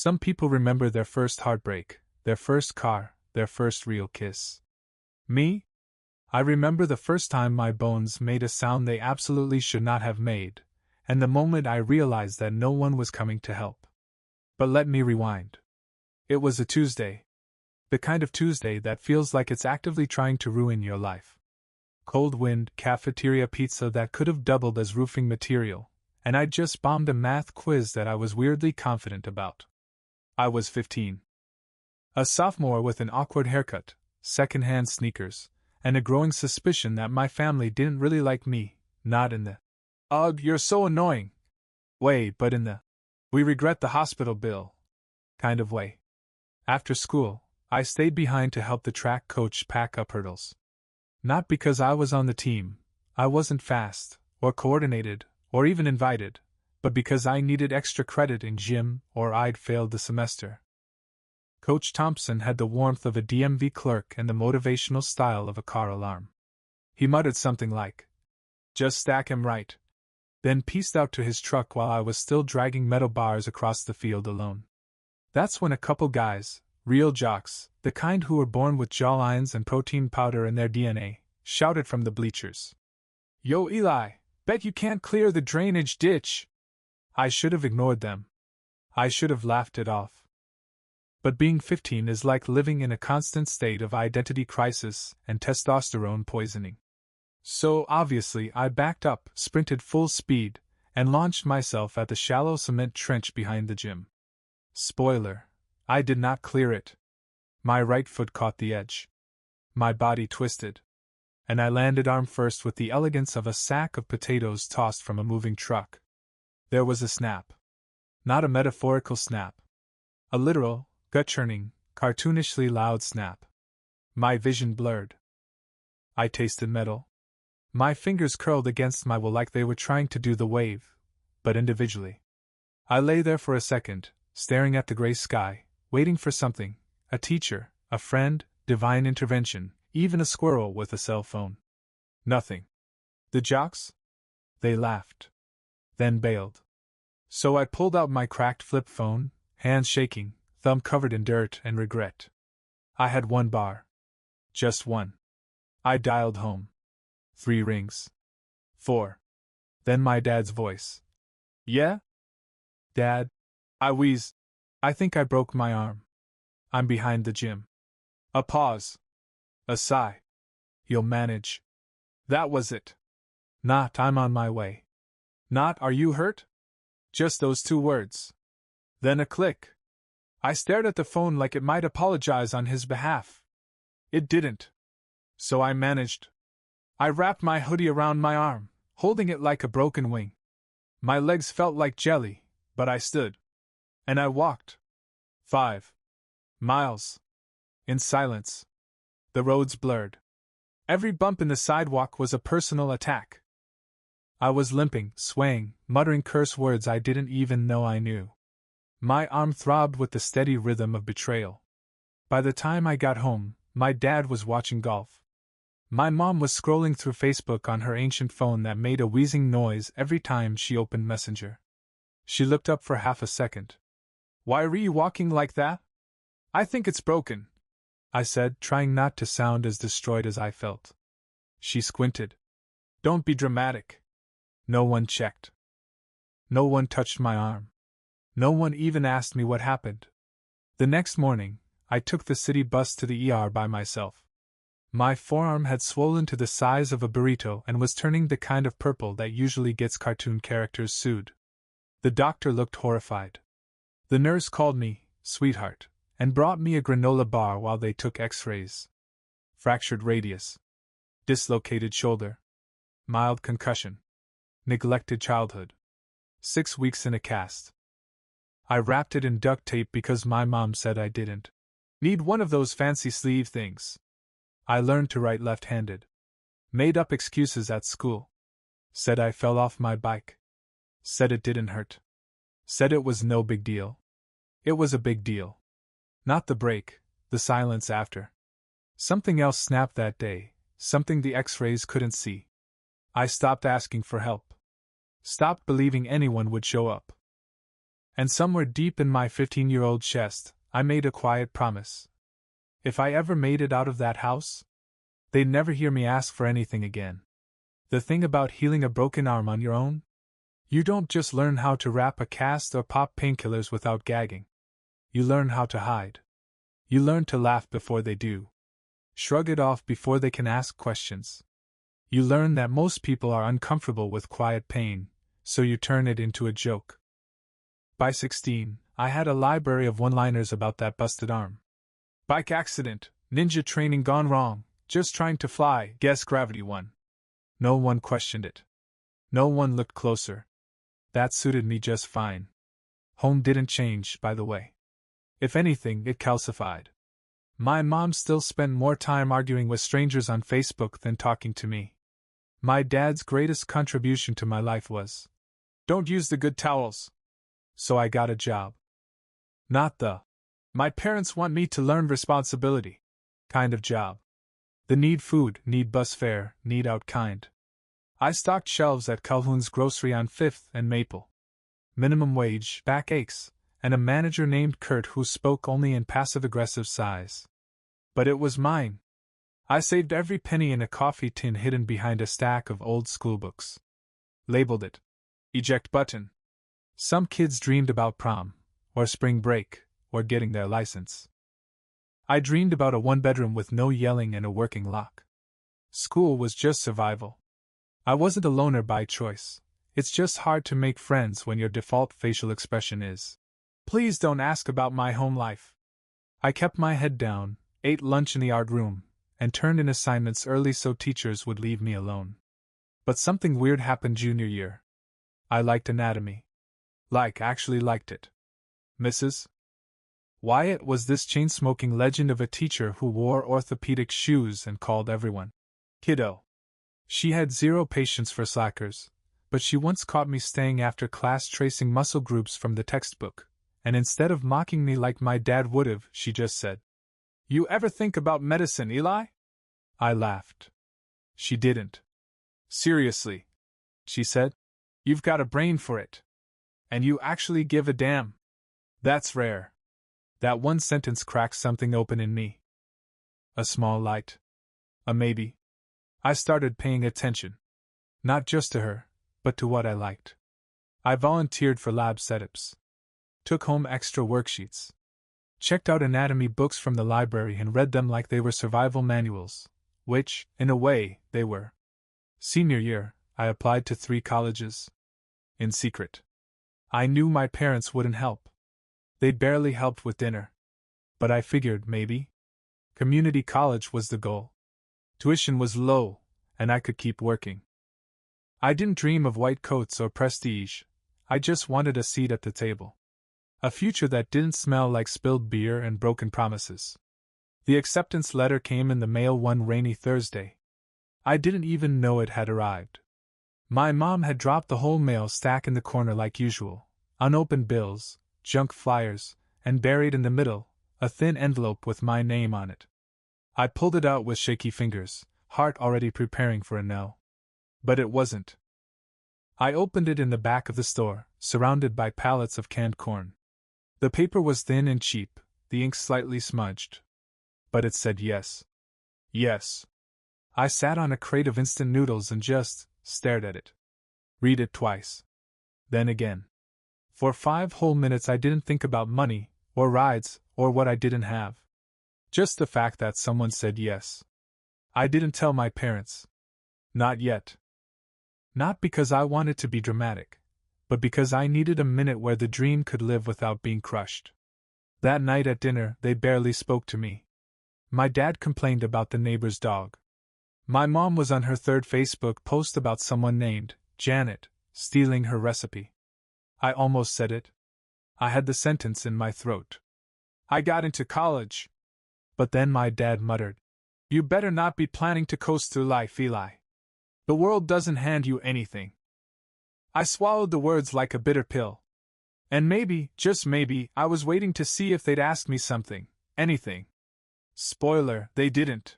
Some people remember their first heartbreak, their first car, their first real kiss. Me? I remember the first time my bones made a sound they absolutely should not have made, and the moment I realized that no one was coming to help. But let me rewind. It was a Tuesday. The kind of Tuesday that feels like it's actively trying to ruin your life. Cold wind, cafeteria pizza that could have doubled as roofing material, and I'd just bombed a math quiz that I was weirdly confident about. I was 15. A sophomore with an awkward haircut, secondhand sneakers, and a growing suspicion that my family didn't really like me, not in the "Ugh, you're so annoying" way, but in the "we regret the hospital bill" kind of way. After school, I stayed behind to help the track coach pack up hurdles. Not because I was on the team, I wasn't fast, or coordinated, or even invited, but because I needed extra credit in gym or I'd failed the semester. Coach Thompson had the warmth of a DMV clerk and the motivational style of a car alarm. He muttered something like, "Just stack him right," then pieced out to his truck while I was still dragging metal bars across the field alone. That's when a couple guys, real jocks, the kind who were born with jawlines and protein powder in their DNA, shouted from the bleachers. "Yo, Eli, bet you can't clear the drainage ditch!" I should have ignored them. I should have laughed it off. But being 15 is like living in a constant state of identity crisis and testosterone poisoning. So obviously I backed up, sprinted full speed, and launched myself at the shallow cement trench behind the gym. Spoiler: I did not clear it. My right foot caught the edge. My body twisted. And I landed arm first with the elegance of a sack of potatoes tossed from a moving truck. There was a snap. Not a metaphorical snap. A literal, gut-churning, cartoonishly loud snap. My vision blurred. I tasted metal. My fingers curled against my will like they were trying to do the wave, but individually. I lay there for a second, staring at the gray sky, waiting for something, a teacher, a friend, divine intervention, even a squirrel with a cell phone. Nothing. The jocks? They laughed. Then bailed. So I pulled out my cracked flip phone, hands shaking, thumb covered in dirt and regret. I had one bar. Just one. I dialed home. 3 rings. 4. Then my dad's voice. "Yeah? Dad? I wheezed. I think I broke my arm. I'm behind the gym." A pause. A sigh. "You'll manage." That was it. Not "I'm on my way." Not "Are you hurt?" Just those 2 words. Then a click. I stared at the phone like it might apologize on his behalf. It didn't. So I managed. I wrapped my hoodie around my arm, holding it like a broken wing. My legs felt like jelly, but I stood. And I walked. 5 miles. In silence. The roads blurred. Every bump in the sidewalk was a personal attack. I was limping, swaying, muttering curse words I didn't even know I knew. My arm throbbed with the steady rhythm of betrayal. By the time I got home, my dad was watching golf. My mom was scrolling through Facebook on her ancient phone that made a wheezing noise every time she opened Messenger. She looked up for half a second. "Why are you walking like that?" "I think it's broken," I said, trying not to sound as destroyed as I felt. She squinted. "Don't be dramatic." No one checked. No one touched my arm. No one even asked me what happened. The next morning, I took the city bus to the ER by myself. My forearm had swollen to the size of a burrito and was turning the kind of purple that usually gets cartoon characters sued. The doctor looked horrified. The nurse called me "sweetheart" and brought me a granola bar while they took x-rays. Fractured radius. Dislocated shoulder. Mild concussion. Neglected childhood. 6 weeks in a cast. I wrapped it in duct tape because my mom said I didn't need one of those fancy sleeve things. I learned to write left-handed. Made up excuses at school. Said I fell off my bike. Said it didn't hurt. Said it was no big deal. It was a big deal. Not the break, the silence after. Something else snapped that day, something the x-rays couldn't see. I stopped asking for help. Stopped believing anyone would show up. And somewhere deep in my 15-year-old chest, I made a quiet promise. If I ever made it out of that house, they'd never hear me ask for anything again. The thing about healing a broken arm on your own? You don't just learn how to wrap a cast or pop painkillers without gagging. You learn how to hide. You learn to laugh before they do. Shrug it off before they can ask questions. You learn that most people are uncomfortable with quiet pain, so you turn it into a joke. By 16, I had a library of one-liners about that busted arm. Bike accident, ninja training gone wrong, just trying to fly, guess gravity won. No one questioned it. No one looked closer. That suited me just fine. Home didn't change, by the way. If anything, it calcified. My mom still spent more time arguing with strangers on Facebook than talking to me. My dad's greatest contribution to my life was, "Don't use the good towels." So I got a job. Not the, "my parents want me to learn responsibility" kind of job. The need food, need bus fare, need out kind. I stocked shelves at Calhoun's Grocery on 5th and Maple. Minimum wage, backaches, and a manager named Kurt who spoke only in passive-aggressive sighs. But it was mine. I saved every penny in a coffee tin hidden behind a stack of old schoolbooks. Labeled it eject button. Some kids dreamed about prom, or spring break, or getting their license. I dreamed about a one-bedroom with no yelling and a working lock. School was just survival. I wasn't a loner by choice. It's just hard to make friends when your default facial expression is, "Please don't ask about my home life." I kept my head down, ate lunch in the art room, and turned in assignments early so teachers would leave me alone. But something weird happened junior year. I liked anatomy. Actually liked it. Mrs. Wyatt was this chain-smoking legend of a teacher who wore orthopedic shoes and called everyone kiddo. She had zero patience for slackers, but she once caught me staying after class tracing muscle groups from the textbook, and instead of mocking me like my dad would've, she just said, "You ever think about medicine, Eli?" I laughed. She didn't. "Seriously," she said, "you've got a brain for it. And you actually give a damn. That's rare." That one sentence cracked something open in me. A small light. A maybe. I started paying attention. Not just to her, but to what I liked. I volunteered for lab setups. Took home extra worksheets. Checked out anatomy books from the library and read them like they were survival manuals, which, in a way, they were. Senior year, I applied to 3 colleges. In secret. I knew my parents wouldn't help. They'd barely helped with dinner. But I figured, maybe. Community college was the goal. Tuition was low, and I could keep working. I didn't dream of white coats or prestige. I just wanted a seat at the table. A future that didn't smell like spilled beer and broken promises. The acceptance letter came in the mail one rainy Thursday. I didn't even know it had arrived. My mom had dropped the whole mail stack in the corner like usual, unopened bills, junk flyers, and buried in the middle, a thin envelope with my name on it. I pulled it out with shaky fingers, heart already preparing for a no. But it wasn't. I opened it in the back of the store, surrounded by pallets of canned corn. The paper was thin and cheap, the ink slightly smudged. But it said yes. Yes. I sat on a crate of instant noodles and just stared at it. Read it twice. Then again. For 5 whole minutes I didn't think about money, or rides, or what I didn't have. Just the fact that someone said yes. I didn't tell my parents. Not yet. Not because I wanted to be dramatic, but because I needed a minute where the dream could live without being crushed. That night at dinner, they barely spoke to me. My dad complained about the neighbor's dog. My mom was on her 3rd Facebook post about someone named Janet stealing her recipe. I almost said it. I had the sentence in my throat. I got into college. But then my dad muttered, "You better not be planning to coast through life, Eli. The world doesn't hand you anything." I swallowed the words like a bitter pill. And maybe, just maybe, I was waiting to see if they'd ask me something, anything. Spoiler, they didn't.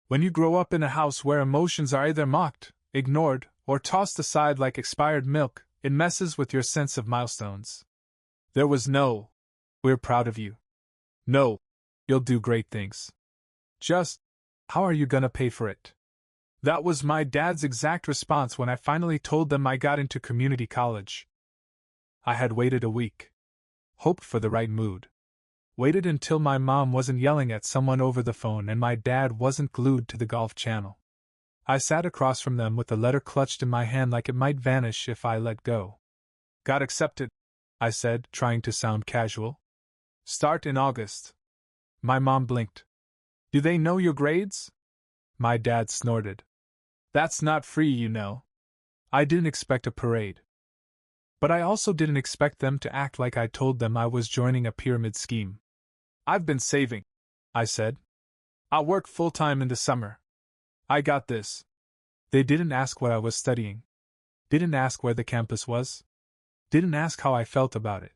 When you grow up in a house where emotions are either mocked, ignored, or tossed aside like expired milk, it messes with your sense of milestones. There was no, "We're proud of you." No, "You'll do great things." Just, "How are you gonna pay for it?" That was my dad's exact response when I finally told them I got into community college. I had waited a week. Hoped for the right mood. Waited until my mom wasn't yelling at someone over the phone and my dad wasn't glued to the Golf Channel. I sat across from them with the letter clutched in my hand like it might vanish if I let go. "Got accepted," I said, trying to sound casual. "Start in August." My mom blinked. "Do they know your grades?" My dad snorted. "That's not free, you know." I didn't expect a parade. But I also didn't expect them to act like I told them I was joining a pyramid scheme. "I've been saving," I said. "I'll work full-time in the summer. I got this." They didn't ask what I was studying. Didn't ask where the campus was. Didn't ask how I felt about it.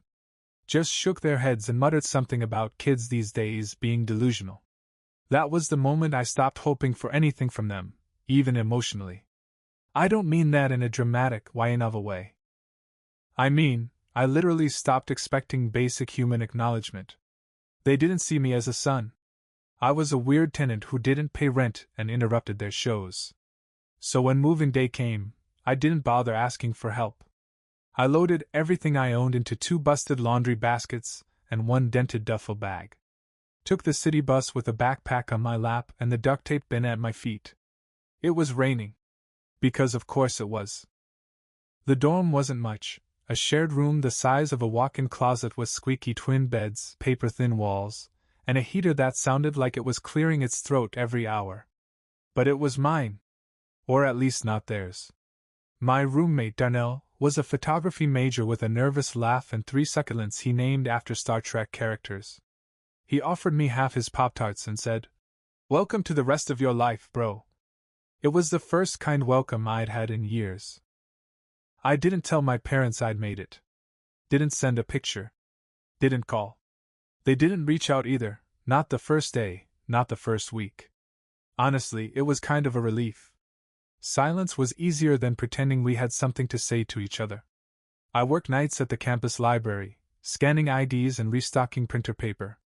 Just shook their heads and muttered something about kids these days being delusional. That was the moment I stopped hoping for anything from them, even emotionally. I don't mean that in a dramatic, YA novel way. I mean, I literally stopped expecting basic human acknowledgement. They didn't see me as a son. I was a weird tenant who didn't pay rent and interrupted their shows. So when moving day came, I didn't bother asking for help. I loaded everything I owned into 2 busted laundry baskets and 1 dented duffel bag. Took the city bus with a backpack on my lap and the duct tape bin at my feet. It was raining. Because of course it was. The dorm wasn't much. A shared room the size of a walk-in closet with squeaky twin beds, paper-thin walls, and a heater that sounded like it was clearing its throat every hour. But it was mine. Or at least not theirs. My roommate, Darnell, was a photography major with a nervous laugh and 3 succulents he named after Star Trek characters. He offered me half his Pop-Tarts and said, "Welcome to the rest of your life, bro." It was the first kind welcome I'd had in years. I didn't tell my parents I'd made it. Didn't send a picture. Didn't call. They didn't reach out either, not the first day, not the first week. Honestly, it was kind of a relief. Silence was easier than pretending we had something to say to each other. I worked nights at the campus library, scanning IDs and restocking printer paper.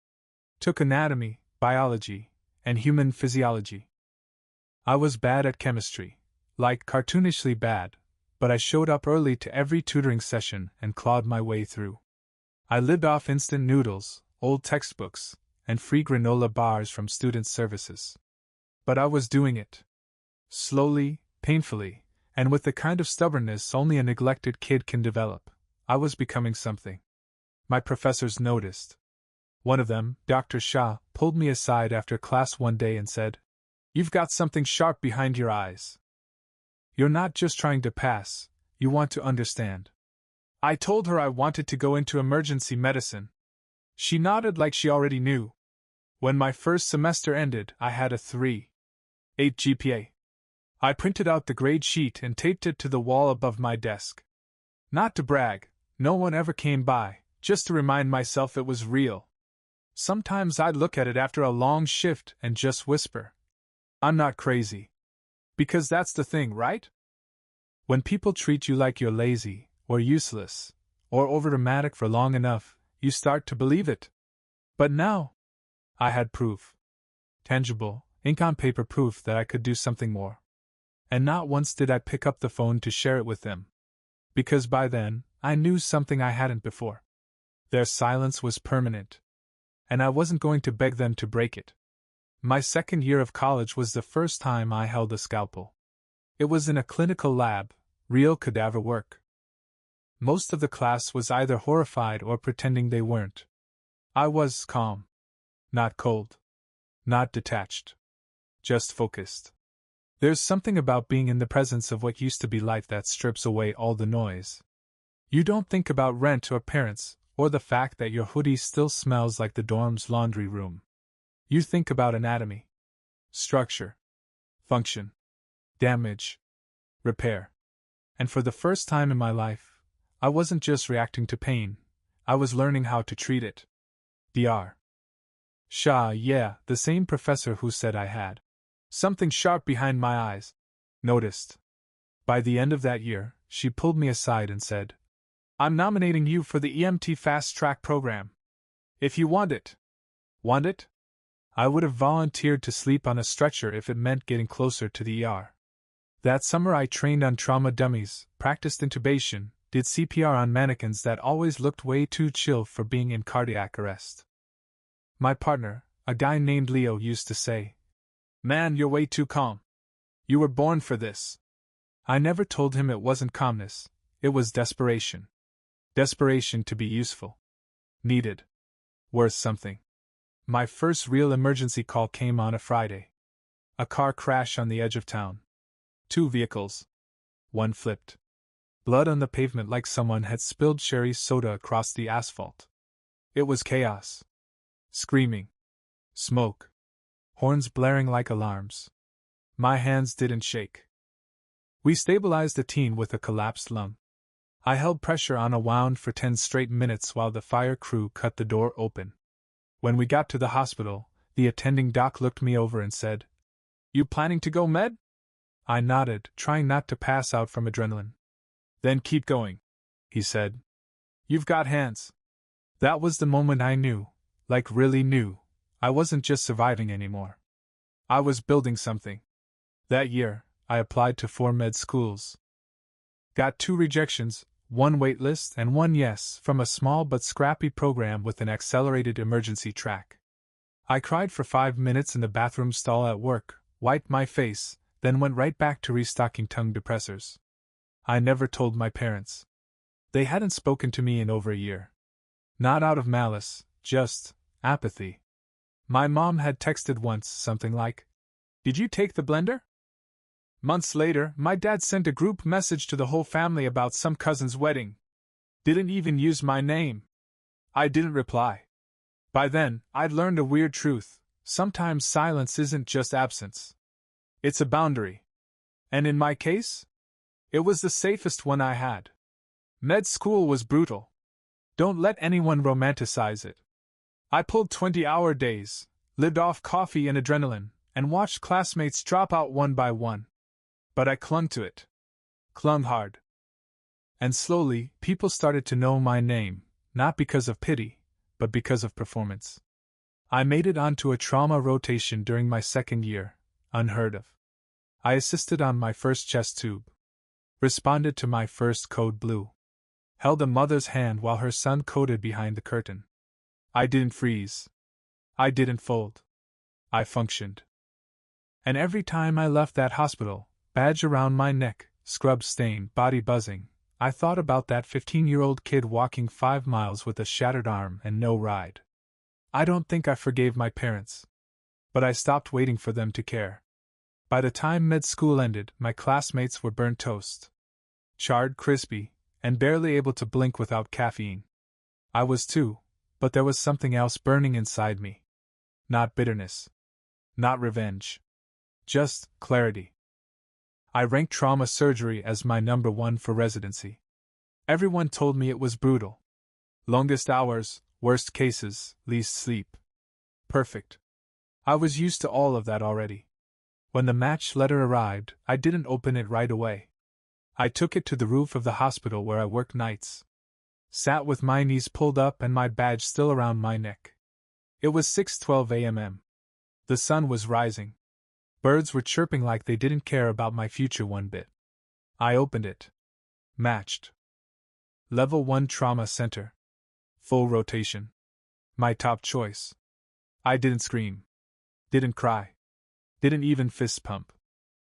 Took anatomy, biology, and human physiology. I was bad at chemistry, like cartoonishly bad, but I showed up early to every tutoring session and clawed my way through. I lived off instant noodles, old textbooks, and free granola bars from student services. But I was doing it. Slowly, painfully, and with the kind of stubbornness only a neglected kid can develop, I was becoming something. My professors noticed. One of them, Dr. Shah, pulled me aside after class one day and said, "You've got something sharp behind your eyes. You're not just trying to pass, you want to understand." I told her I wanted to go into emergency medicine. She nodded like she already knew. When my first semester ended, I had a 3.8 GPA. I printed out the grade sheet and taped it to the wall above my desk. Not to brag, no one ever came by, just to remind myself it was real. Sometimes I'd look at it after a long shift and just whisper, "I'm not crazy." Because that's the thing, right? When people treat you like you're lazy, or useless, or overdramatic for long enough, you start to believe it. But now, I had proof. Tangible, ink on paper proof that I could do something more. And not once did I pick up the phone to share it with them. Because by then, I knew something I hadn't before. Their silence was permanent. And I wasn't going to beg them to break it. My second year of college was the first time I held a scalpel. It was in a clinical lab, real cadaver work. Most of the class was either horrified or pretending they weren't. I was calm. Not cold. Not detached. Just focused. There's something about being in the presence of what used to be life that strips away all the noise. You don't think about rent or parents, or the fact that your hoodie still smells like the dorm's laundry room. You think about anatomy, structure, function, damage, repair. And for the first time in my life, I wasn't just reacting to pain, I was learning how to treat it. Dr. Shah, yeah, the same professor who said I had something sharp behind my eyes, noticed. By the end of that year, she pulled me aside and said, I'm nominating you for the EMT Fast Track program. If you want it. Want it? I would have volunteered to sleep on a stretcher if it meant getting closer to the ER. That summer I trained on trauma dummies, practiced intubation, did CPR on mannequins that always looked way too chill for being in cardiac arrest. My partner, a guy named Leo, used to say, "Man, you're way too calm. You were born for this." I never told him it wasn't calmness, it was desperation. Desperation to be useful. Needed. Worth something. My first real emergency call came on a Friday. A car crash on the edge of town. 2 vehicles. One flipped. Blood on the pavement like someone had spilled cherry soda across the asphalt. It was chaos. Screaming. Smoke. Horns blaring like alarms. My hands didn't shake. We stabilized the teen with a collapsed lung. I held pressure on a wound for 10 straight minutes while the fire crew cut the door open. When we got to the hospital, the attending doc looked me over and said, "You planning to go med?" I nodded, trying not to pass out from adrenaline. "Then keep going," he said. "You've got hands." That was the moment I knew, like really knew, I wasn't just surviving anymore. I was building something. That year, I applied to 4 med schools. Got 2 rejections, 1 waitlist and 1 yes from a small but scrappy program with an accelerated emergency track. I cried for 5 minutes in the bathroom stall at work, wiped my face, then went right back to restocking tongue depressors. I never told my parents. They hadn't spoken to me in over a year. Not out of malice, just apathy. My mom had texted once something like, "Did you take the blender?" Months later, my dad sent a group message to the whole family about some cousin's wedding. Didn't even use my name. I didn't reply. By then, I'd learned a weird truth. Sometimes silence isn't just absence. It's a boundary. And in my case, it was the safest one I had. Med school was brutal. Don't let anyone romanticize it. I pulled 20-hour days, lived off coffee and adrenaline, and watched classmates drop out one by one. But I clung to it. Clung hard. And slowly, people started to know my name, not because of pity, but because of performance. I made it onto a trauma rotation during my 2nd year, unheard of. I assisted on my first chest tube. Responded to my first code blue. Held a mother's hand while her son coded behind the curtain. I didn't freeze. I didn't fold. I functioned. And every time I left that hospital, badge around my neck, scrub stained, body buzzing, I thought about that 15-year-old kid walking 5 miles with a shattered arm and no ride. I don't think I forgave my parents. But I stopped waiting for them to care. By the time med school ended, my classmates were burnt toast. Charred, crispy, and barely able to blink without caffeine. I was too, but there was something else burning inside me. Not bitterness. Not revenge. Just clarity. I ranked trauma surgery as my number 1 for residency. Everyone told me it was brutal. Longest hours, worst cases, least sleep. Perfect. I was used to all of that already. When the match letter arrived, I didn't open it right away. I took it to the roof of the hospital where I worked nights. Sat with my knees pulled up and my badge still around my neck. It was 6:12 a.m. The sun was rising. Birds were chirping like they didn't care about my future one bit. I opened it. Matched. Level 1 Trauma Center. Full rotation. My top choice. I didn't scream. Didn't cry. Didn't even fist pump.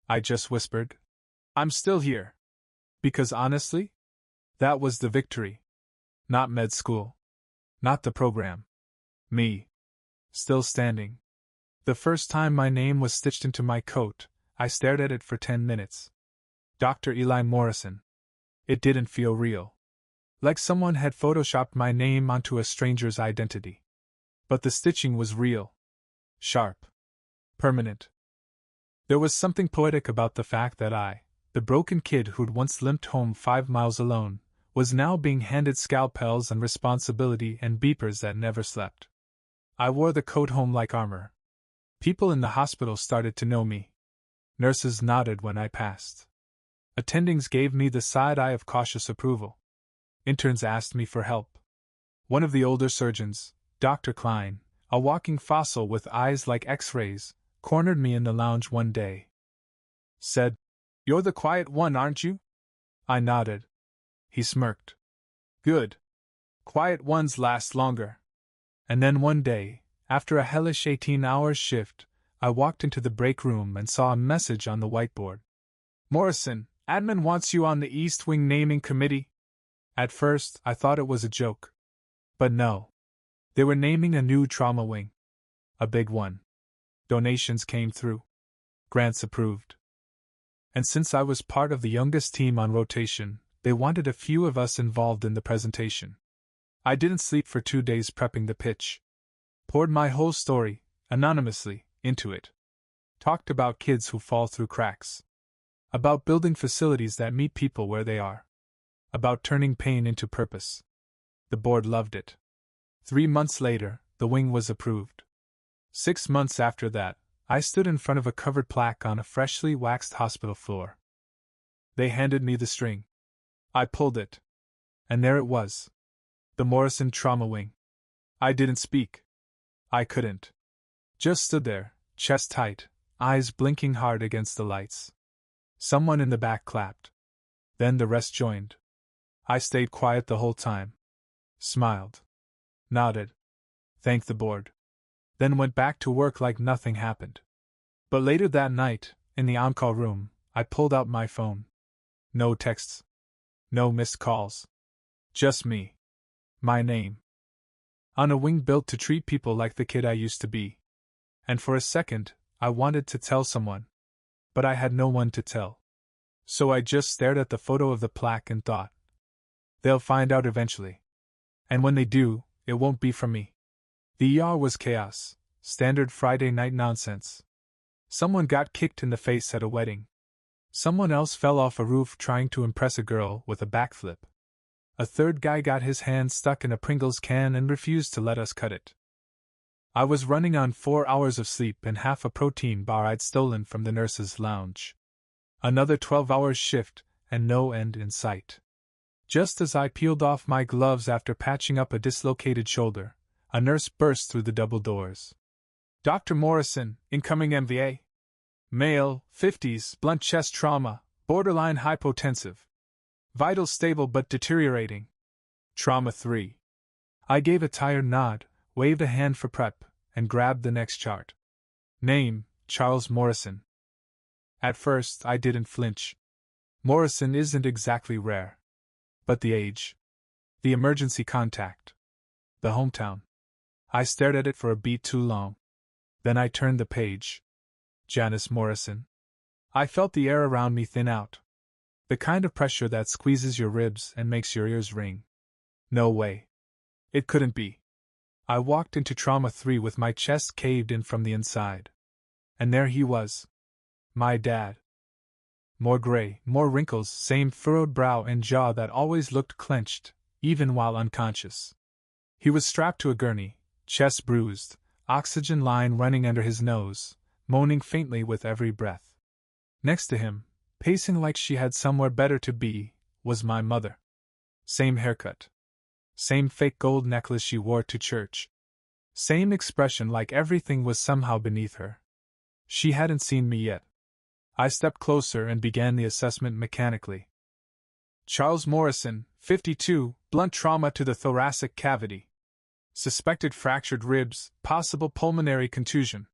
I just whispered, "I'm still here." Because honestly, that was the victory. Not med school. Not the program. Me. Still standing. The first time my name was stitched into my coat, I stared at it for 10 minutes. Dr. Eli Morrison. It didn't feel real. Like someone had photoshopped my name onto a stranger's identity. But the stitching was real. Sharp. Permanent. There was something poetic about the fact that I, the broken kid who'd once limped home 5 miles alone, was now being handed scalpels and responsibility and beepers that never slept. I wore the coat home like armor. People in the hospital started to know me. Nurses nodded when I passed. Attendings gave me the side eye of cautious approval. Interns asked me for help. One of the older surgeons, Dr. Qley, a walking fossil with eyes like X-rays, cornered me in the lounge one day. Said, "You're the quiet one, aren't you?" I nodded. He smirked. "Good. Quiet ones last longer." And then one day, after a hellish 18-hour shift, I walked into the break room and saw a message on the whiteboard. "Morrison, admin wants you on the East Wing naming committee." At first, I thought it was a joke. But no. They were naming a new trauma wing. A big one. Donations came through. Grants approved. And since I was part of the youngest team on rotation, they wanted a few of us involved in the presentation. I didn't sleep for 2 days prepping the pitch. Poured my whole story, anonymously, into it. Talked about kids who fall through cracks. About building facilities that meet people where they are. About turning pain into purpose. The board loved it. 3 months later, the wing was approved. 6 months after that, I stood in front of a covered plaque on a freshly waxed hospital floor. They handed me the string. I pulled it. And there it was. The Morrison Trauma Wing. I didn't speak. I couldn't. Just stood there, chest tight, eyes blinking hard against the lights. Someone in the back clapped. Then the rest joined. I stayed quiet the whole time. Smiled. Nodded. Thanked the board. Then went back to work like nothing happened. But later that night, in the on-call room, I pulled out my phone. No texts. No missed calls. Just me. My name. On a wing built to treat people like the kid I used to be. And for a second, I wanted to tell someone. But I had no one to tell. So I just stared at the photo of the plaque and thought. They'll find out eventually. And when they do, it won't be from me. The ER was chaos, standard Friday night nonsense. Someone got kicked in the face at a wedding. Someone else fell off a roof trying to impress a girl with a backflip. A third guy got his hand stuck in a Pringles can and refused to let us cut it. I was running on 4 hours of sleep and half a protein bar I'd stolen from the nurse's lounge. Another 12-hour shift, and no end in sight. Just as I peeled off my gloves after patching up a dislocated shoulder, a nurse burst through the double doors. "Dr. Morrison, incoming MVA. Male, 50s, blunt chest trauma, borderline hypotensive. Vitals stable but deteriorating. Trauma 3. I gave a tired nod, waved a hand for prep, and grabbed the next chart. Name, Charles Morrison. At first, I didn't flinch. Morrison isn't exactly rare. But the age. The emergency contact. The hometown. I stared at it for a beat too long. Then I turned the page. Janice Morrison. I felt the air around me thin out. The kind of pressure that squeezes your ribs and makes your ears ring. No way. It couldn't be. I walked into Trauma 3 with my chest caved in from the inside. And there he was. My dad. More gray, more wrinkles, same furrowed brow and jaw that always looked clenched, even while unconscious. He was strapped to a gurney, chest bruised, oxygen line running under his nose, moaning faintly with every breath. Next to him, pacing like she had somewhere better to be, was my mother. Same haircut. Same fake gold necklace she wore to church. Same expression like everything was somehow beneath her. She hadn't seen me yet. I stepped closer and began the assessment mechanically. Charles Morrison, 52, blunt trauma to the thoracic cavity. Suspected fractured ribs, possible pulmonary contusion.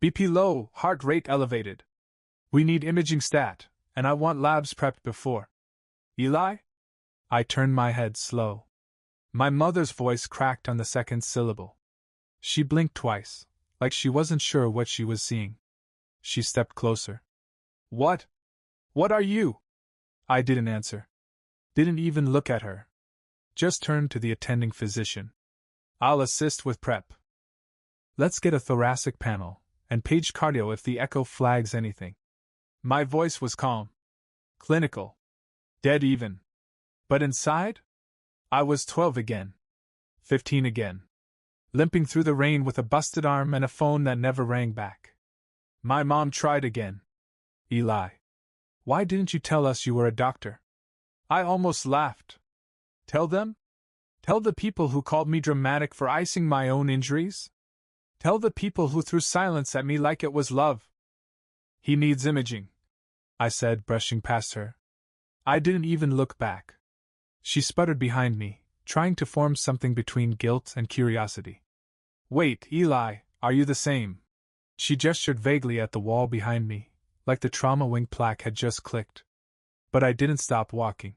BP low, heart rate elevated. We need imaging stat, and I want labs prepped before. Eli? I turned my head slow. My mother's voice cracked on the second syllable. She blinked twice, like she wasn't sure what she was seeing. She stepped closer. What? What are you? I didn't answer. Didn't even look at her. Just turned to the attending physician. I'll assist with prep. Let's get a thoracic panel, and page cardio if the echo flags anything. My voice was calm. Clinical. Dead even. But inside? I was 12 again. 15 again. Limping through the rain with a busted arm and a phone that never rang back. My mom tried again. Eli. Why didn't you tell us you were a doctor? I almost laughed. Tell them? Tell the people who called me dramatic for icing my own injuries? Tell the people who threw silence at me like it was love? He needs imaging, I said, brushing past her. I didn't even look back. She sputtered behind me, trying to form something between guilt and curiosity. Wait, Eli, are you the same? She gestured vaguely at the wall behind me, like the trauma wing plaque had just clicked. But I didn't stop walking.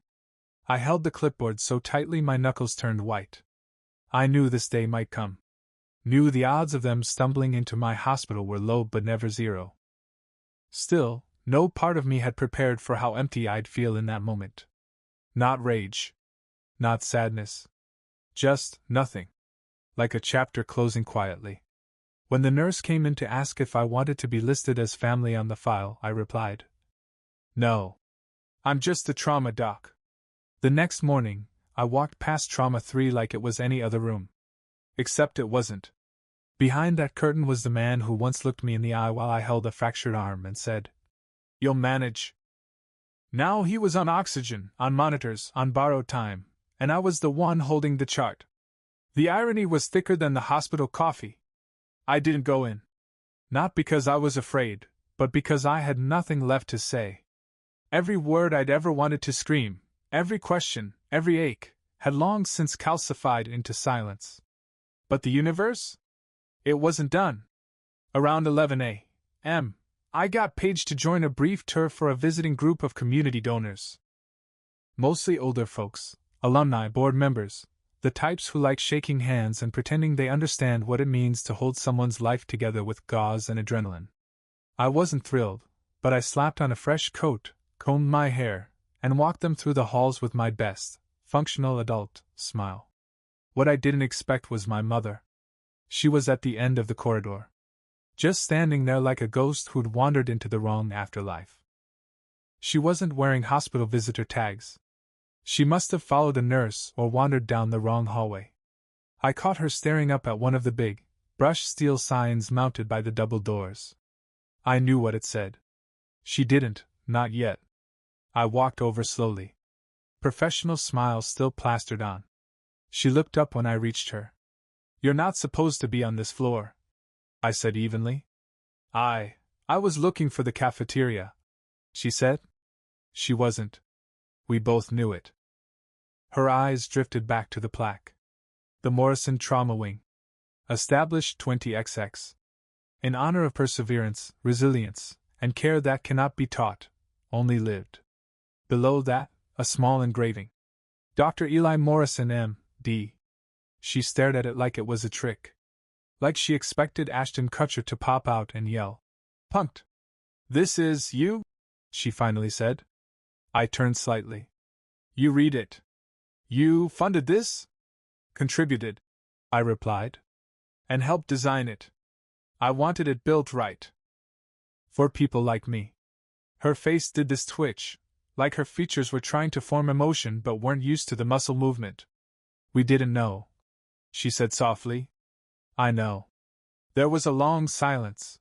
I held the clipboard so tightly my knuckles turned white. I knew this day might come. Knew the odds of them stumbling into my hospital were low but never zero. Still, no part of me had prepared for how empty I'd feel in that moment. Not rage. Not sadness. Just nothing. Like a chapter closing quietly. When the nurse came in to ask if I wanted to be listed as family on the file, I replied, "No. I'm just the trauma doc." The next morning, I walked past Trauma 3 like it was any other room. Except it wasn't. Behind that curtain was the man who once looked me in the eye while I held a fractured arm and said, "You'll manage." Now he was on oxygen, on monitors, on borrowed time, and I was the one holding the chart. The irony was thicker than the hospital coffee. I didn't go in. Not because I was afraid, but because I had nothing left to say. Every word I'd ever wanted to scream, every question, every ache, had long since calcified into silence. But the universe? It wasn't done. Around 11 a.m., I got paged to join a brief tour for a visiting group of community donors. Mostly older folks, alumni, board members, the types who like shaking hands and pretending they understand what it means to hold someone's life together with gauze and adrenaline. I wasn't thrilled, but I slapped on a fresh coat, combed my hair, and walked them through the halls with my best, functional adult, smile. What I didn't expect was my mother. She was at the end of the corridor. Just standing there like a ghost who'd wandered into the wrong afterlife. She wasn't wearing hospital visitor tags. She must have followed a nurse or wandered down the wrong hallway. I caught her staring up at one of the big, brushed steel signs mounted by the double doors. I knew what it said. She didn't, not yet. I walked over slowly. Professional smile still plastered on. She looked up when I reached her. "You're not supposed to be on this floor," I said evenly. I was looking for the cafeteria," she said. She wasn't. We both knew it. Her eyes drifted back to the plaque. The Morrison Trauma Wing. Established 20XX. In honor of perseverance, resilience, and care that cannot be taught, only lived. Below that, a small engraving. Dr. Eli Morrison, M.D. She stared at it like it was a trick. Like she expected Ashton Kutcher to pop out and yell, "Punked! This is you?" she finally said. I turned slightly. "You read it. You funded this?" "Contributed," I replied. "And helped design it. I wanted it built right. For people like me." Her face did this twitch, like her features were trying to form emotion but weren't used to the muscle movement. "We didn't know," she said softly. "I know." There was a long silence.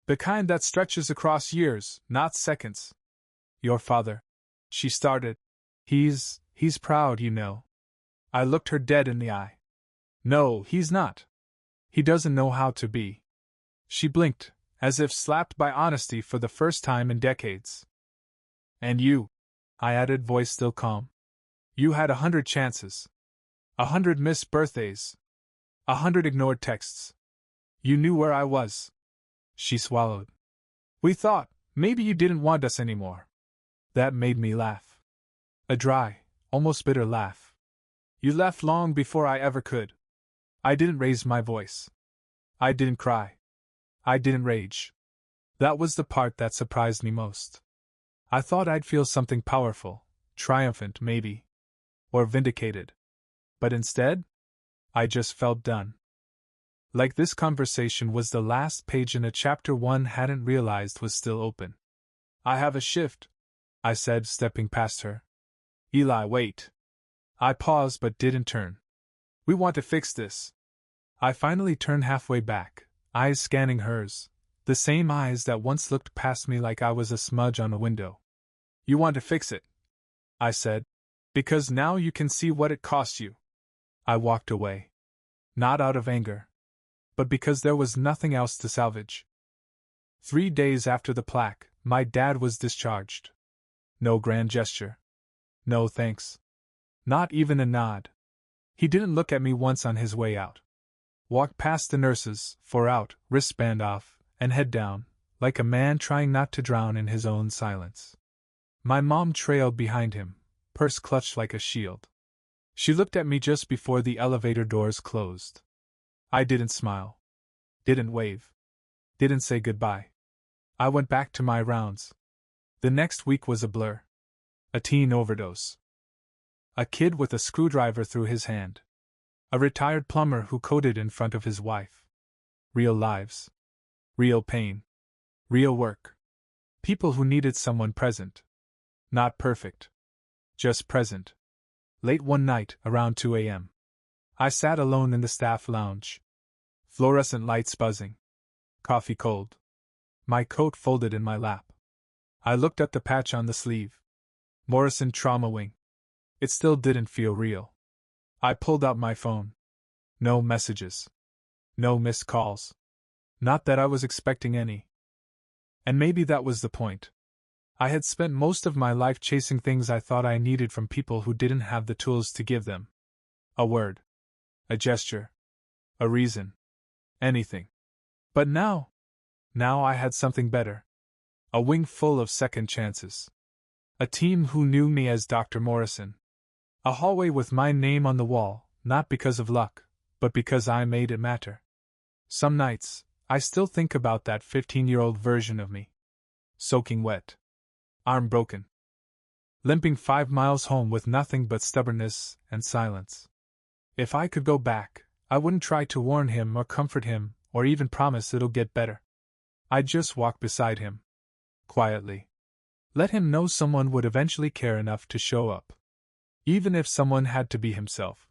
The kind that stretches across years, not seconds. "Your father," she started. He's proud, you know." I looked her dead in the eye. "No, he's not. He doesn't know how to be." She blinked, as if slapped by honesty for the first time in decades. "And you," I added, voice still calm. "You had 100 chances. 100 missed birthdays. 100 ignored texts. You knew where I was." She swallowed. "We thought, maybe you didn't want us anymore." That made me laugh. A dry, almost bitter laugh. "You left long before I ever could." I didn't raise my voice. I didn't cry. I didn't rage. That was the part that surprised me most. I thought I'd feel something powerful, triumphant maybe. Or vindicated. But instead, I just felt done. Like this conversation was the last page in a chapter one hadn't realized was still open. "I have a shift," I said, stepping past her. "Eli, wait." I paused but didn't turn. "We want to fix this." I finally turned halfway back, eyes scanning hers, the same eyes that once looked past me like I was a smudge on a window. "You want to fix it," I said. Because now you can see what it cost you. I walked away. Not out of anger, but because there was nothing else to salvage. 3 days after the plaque, my dad was discharged. No grand gesture. No thanks. Not even a nod. He didn't look at me once on his way out. Walked past the nurses, 4 out, wristband off, and head down, like a man trying not to drown in his own silence. My mom trailed behind him, purse clutched like a shield. She looked at me just before the elevator doors closed. I didn't smile. Didn't wave. Didn't say goodbye. I went back to my rounds. The next week was a blur. A teen overdose. A kid with a screwdriver through his hand. A retired plumber who coded in front of his wife. Real lives. Real pain. Real work. People who needed someone present. Not perfect. Just present. Late one night, around 2 a.m. I sat alone in the staff lounge. Fluorescent lights buzzing. Coffee cold. My coat folded in my lap. I looked at the patch on the sleeve. Morrison Trauma Wing. It still didn't feel real. I pulled out my phone. No messages. No missed calls. Not that I was expecting any. And maybe that was the point. I had spent most of my life chasing things I thought I needed from people who didn't have the tools to give them. A word. A gesture. A reason. Anything. But now I had something better. A wing full of second chances. A team who knew me as Dr. Morrison. A hallway with my name on the wall, not because of luck, but because I made it matter. Some nights, I still think about that 15-year-old version of me. Soaking wet. Arm broken. Limping 5 miles home with nothing but stubbornness and silence. If I could go back, I wouldn't try to warn him or comfort him or even promise it'll get better. I'd just walk beside him. Quietly. Let him know someone would eventually care enough to show up. Even if someone had to be himself.